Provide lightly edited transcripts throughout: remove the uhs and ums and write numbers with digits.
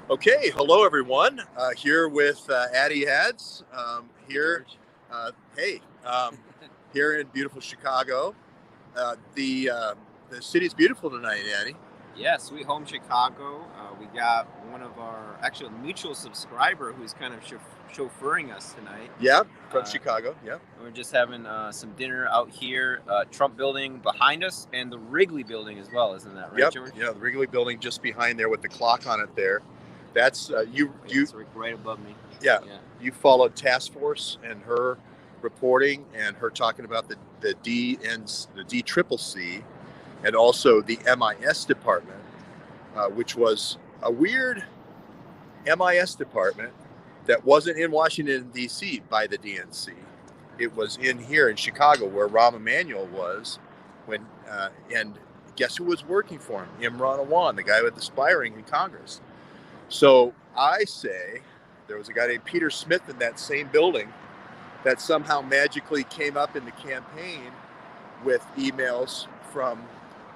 Okay, hello everyone. Here with Addy Hads. Here, George. uh, hey, here in beautiful Chicago. The city's beautiful tonight, Addy. Yeah, Sweet Home Chicago. We got one of our actual mutual subscriber who's kind of chauffeuring us tonight. Yeah, from Uh, Chicago. Yeah, we're just having some dinner out here. Trump Building behind us, and the Wrigley Building as well. Isn't that right, yep, George? yeah. The Wrigley Building just behind there with the clock on it. There, that's you. Oh, yeah, You it's right above me. yeah. Yeah. You followed Task Force and her reporting and her talking about the D and the D Triple C and also the MIS department, which was a weird MIS department that wasn't in Washington, D.C. by the DNC. It was in here in Chicago where Rahm Emanuel was when, and guess who was working for him? Imran Awan, the guy with the aspiring in Congress. So I say there was a guy named Peter Smith in that same building that somehow magically came up in the campaign with emails from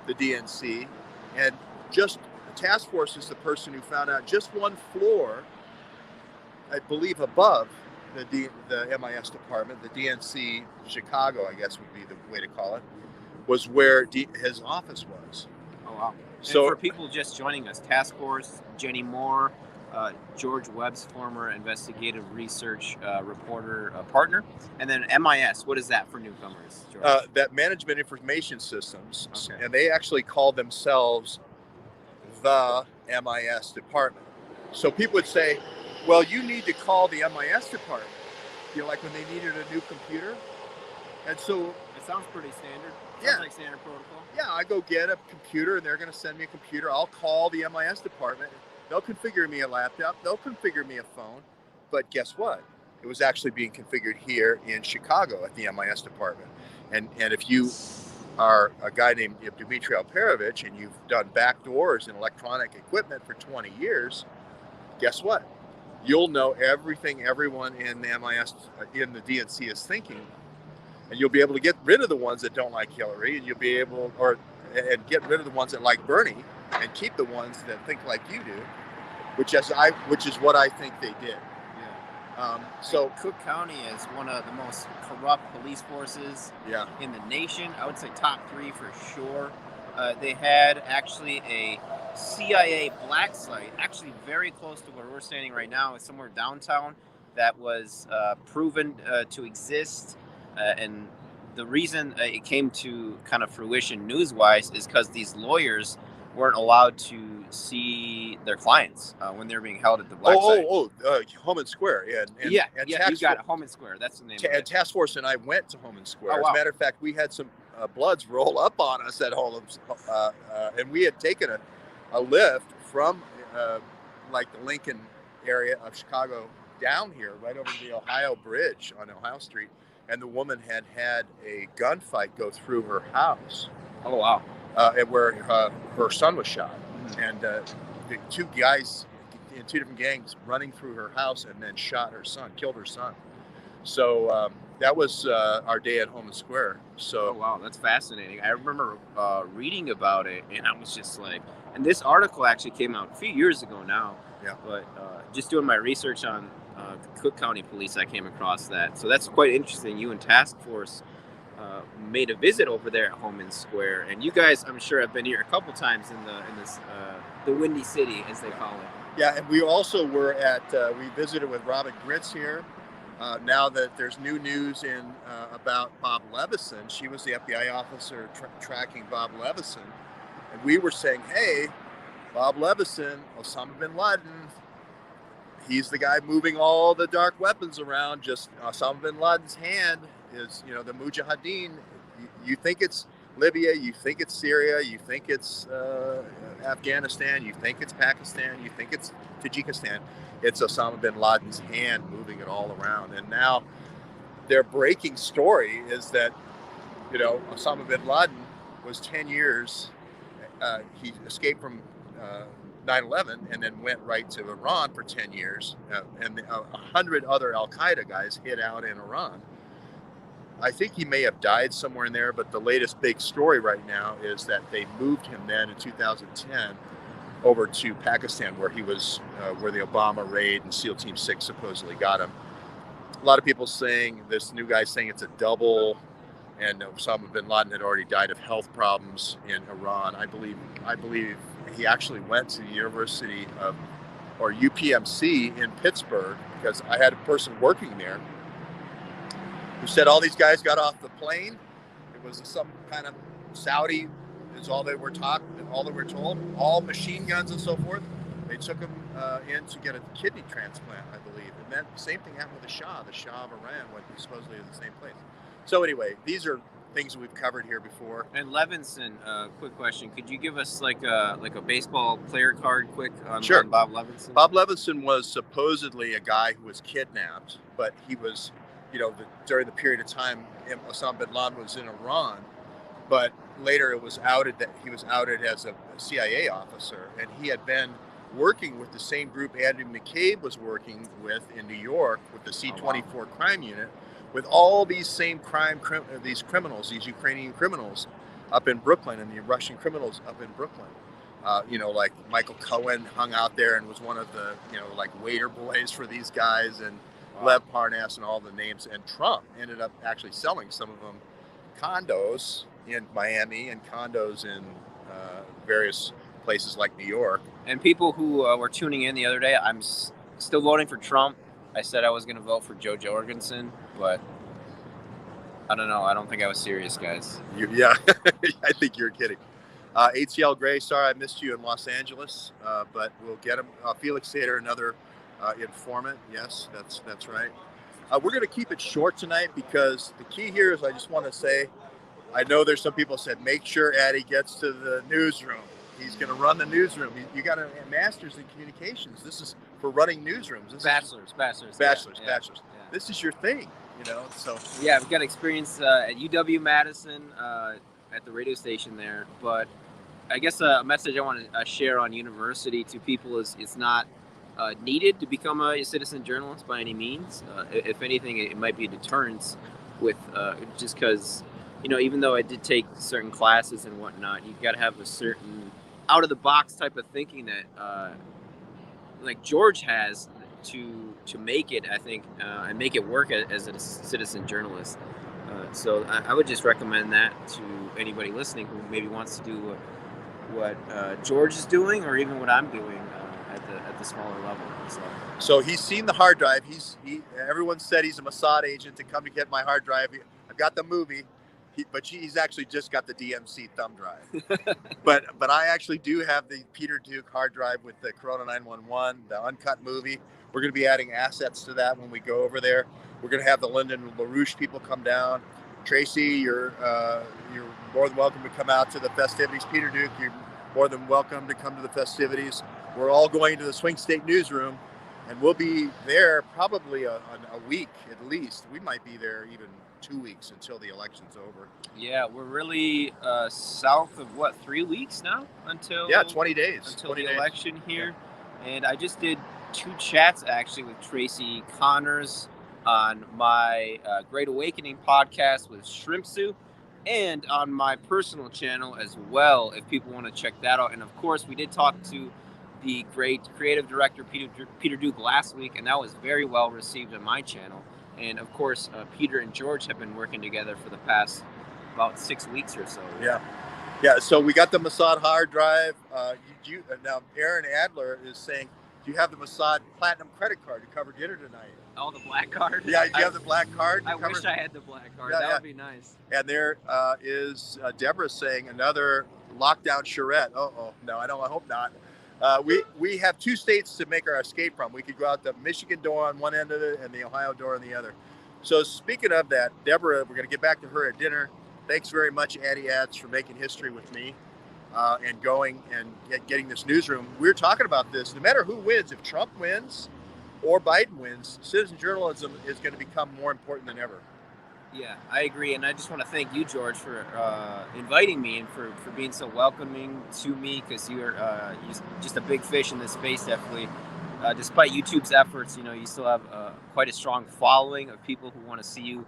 the DNC, and just the task force is the person who found out just one floor, I believe, above the MIS department, the DNC Chicago, I guess would be the way to call it, was where his office was. Oh wow. And So, for people just joining us, Task Force, Jenny Moore, George Webb's former investigative research reporter partner, and then MIS. What is that for newcomers, George? that management information systems, Okay. and they actually called themselves the MIS department. So people would say, well, you need to call the MIS department. Like when they needed a new computer. And so, It sounds pretty standard. yeah, Sounds like standard protocol. yeah, I go get a computer and they're going to send me a computer. I'll call the MIS department. They'll configure me a laptop. They'll configure me a phone. But guess what? It was actually being configured here in Chicago at the MIS department. And if you are a guy named Dmitry Alperovich and you've done backdoors in electronic equipment for 20 years, guess what? You'll know everything everyone in the MIS, in the DNC is thinking, and you'll be able to get rid of the ones that don't like Hillary, and you'll be able, and get rid of the ones that like Bernie, and keep the ones that think like you do, which is what I think they did. So Cook County is one of the most corrupt police forces yeah, in the nation. I would say top 3 for sure. They had actually a CIA black site, actually very close to where we're standing right now, somewhere downtown, that was proven to exist. And the reason it came to kind of fruition news-wise is because these lawyers weren't allowed to see their clients when they were being held at the black site. Home and Square, and Yeah, you got it. Home and Square, that's the name of it. Task Force and I went to Home and Square. Oh, As wow. a matter of fact, we had some Bloods roll up on us at Home, and we had taken a lift from like the Lincoln area of Chicago down here, right over the Ohio Bridge on Ohio Street, and the woman had a gunfight go through her house. Oh, wow. And where her son was shot, and the 2 guys in 2 different gangs running through her house and then killed her son. So that was our day at Home and Square. So, oh wow, that's fascinating. I remember reading about it, and I was just like, and this article actually came out a few years ago now. Yeah. But just doing my research on Cook County Police, I came across that. So that's quite interesting. You and Task Force made a visit over there at Home and Square, and you guys, I'm sure, have been here a couple times in this the Windy City, as they call it. Yeah, and we also were we visited with Robin Gritz here. Now that there's new news about Bob Levison, she was the FBI officer tracking Bob Levison, and we were saying, hey, Bob Levison, Osama bin Laden, he's the guy moving all the dark weapons around. Just Osama bin Laden's hand is, the Mujahideen. You think it's Libya, you think it's Syria, you think it's Afghanistan, you think it's Pakistan, you think it's Tajikistan. It's Osama bin Laden's hand moving it all around. And now their breaking story is that, Osama bin Laden was 10 years. He escaped from 9/11 and then went right to Iran for 10 years. And 100 other Al-Qaeda guys hid out in Iran. I think he may have died somewhere in there, but the latest big story right now is that they moved him then in 2010 over to Pakistan, where he was, where the Obama raid and SEAL Team 6 supposedly got him. A lot of people saying, this new guy saying it's a double, and Osama bin Laden had already died of health problems in Iran. I believe he actually went to the University of, or UPMC in Pittsburgh, because I had a person working there who said all these guys got off the plane. It was some kind of Saudi, is all they were taught, all they were told, all machine guns and so forth. They took him in to get a kidney transplant, I believe. And then the same thing happened with the Shah. The Shah of Iran went supposedly to the same place. So anyway, these are things that we've covered here before. And Levinson, quick question: could you give us like a baseball player card, quick on, Sure. on Bob Levinson? Bob Levinson was supposedly a guy who was kidnapped, but he was, during the period of time Osama bin Laden was in Iran. But later it was outed that he was outed as a CIA officer, and he had been working with the same group Andy McCabe was working with in New York with the C-24 crime unit, with all these same these criminals, these Ukrainian criminals up in Brooklyn, and the Russian criminals up in Brooklyn. Like Michael Cohen hung out there and was one of the, like waiter boys for these guys, and Lev Parnas and all the names. And Trump ended up actually selling some of them condos in Miami and condos in various places like New York. And people who were tuning in the other day, I'm still voting for Trump. I said I was going to vote for Joe Jorgensen, but I don't know. I don't think I was serious, guys. Yeah, I think you're kidding. ATL Gray, sorry I missed you in Los Angeles, but we'll get him. Felix Sater, another informant. Yes, that's right. We're going to keep it short tonight, because the key here is, I just want to say, I know there's some people said, make sure Addy gets to the newsroom. He's going to run the newsroom. You got a master's in communications. This is for running newsrooms. Bachelor's. Yeah. This is your thing, so. Yeah, I've got experience at UW-Madison at the radio station there. But I guess a message I want to share on university to people is it's not needed to become a citizen journalist by any means. If anything, it might be a deterrence with just because, even though I did take certain classes and whatnot, you've got to have a certain out-of-the-box type of thinking that like George has to make it, I think, and make it work as a citizen journalist. So I would just recommend that to anybody listening who maybe wants to do what George is doing, or even what I'm doing at the smaller level. So he's seen the hard drive. Everyone said he's a Mossad agent to come to get my hard drive. I've got the movie. But he's actually just got the DMC thumb drive. but I actually do have the Peter Duke hard drive with the Corona 911, the uncut movie. We're going to be adding assets to that when we go over there. We're going to have the Lyndon LaRouche people come down. Tracy, you're more than welcome to come out to the festivities. Peter Duke, you're more than welcome to come to the festivities. We're all going to the Swing State Newsroom, and we'll be there probably a week at least. We might be there even 2 weeks until the election's over. Yeah, we're really south of 3 weeks now until 20 days until the election here. Yeah. And I just did 2 chats actually with Tracy Connors on my Great Awakening podcast with Shrimpsu, and on my personal channel as well, if people want to check that out. And of course, we did talk to the great creative director Peter Duke last week, and that was very well received on my channel. And of course, Peter and George have been working together for the past about 6 weeks or so. Yeah. So we got the Mossad hard drive. Now Aaron Adler is saying, do you have the Mossad Platinum credit card to cover dinner tonight? Oh, the black card? Yeah, you have the black card. I wish I had the black card. That would be nice. And there is Deborah saying another lockdown charrette. No, I hope not. We have 2 states to make our escape from. We could go out the Michigan door on one end of it and the Ohio door on the other. So speaking of that, Deborah, we're going to get back to her at dinner. Thanks very much, Addy Ads, for making history with me and going and getting this newsroom. We're talking about this. No matter who wins, if Trump wins or Biden wins, citizen journalism is going to become more important than ever. Yeah, I agree. And I just want to thank you, George, for inviting me and for being so welcoming to me, because you're just a big fish in this space, definitely. Despite YouTube's efforts, you still have quite a strong following of people who want to see you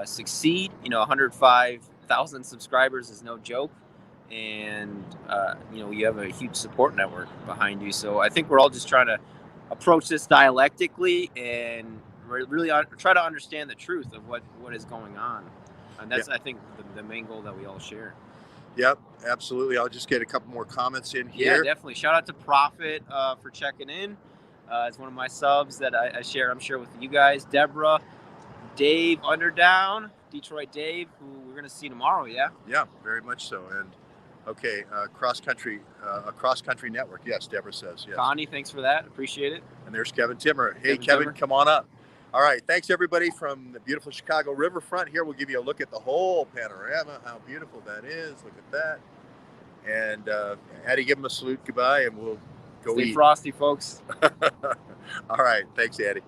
succeed. 105,000 subscribers is no joke. and you have a huge support network behind you. So I think we're all just trying to approach this dialectically and really try to understand the truth of what is going on, and that's I think the main goal that we all share. Yep, absolutely. I'll just get a couple more comments in here. Yeah, definitely. Shout out to Prophet for checking in. It's one of my subs that I share. I'm sure with you guys. Deborah, Dave Underdown, Detroit Dave, who we're gonna see tomorrow. Yeah. Yeah, very much so. And okay, a cross country network. Yes, Deborah says yes. Connie, thanks for that. Appreciate it. And there's Kevin Timmer. Hey, Kevin, come on up. All right, thanks everybody from the beautiful Chicago riverfront. Here we'll give you a look at the whole panorama, how beautiful that is. Look at that. And Addy, give him a salute, goodbye, and we'll go Stay eat. frosty, folks. All right, thanks, Addy.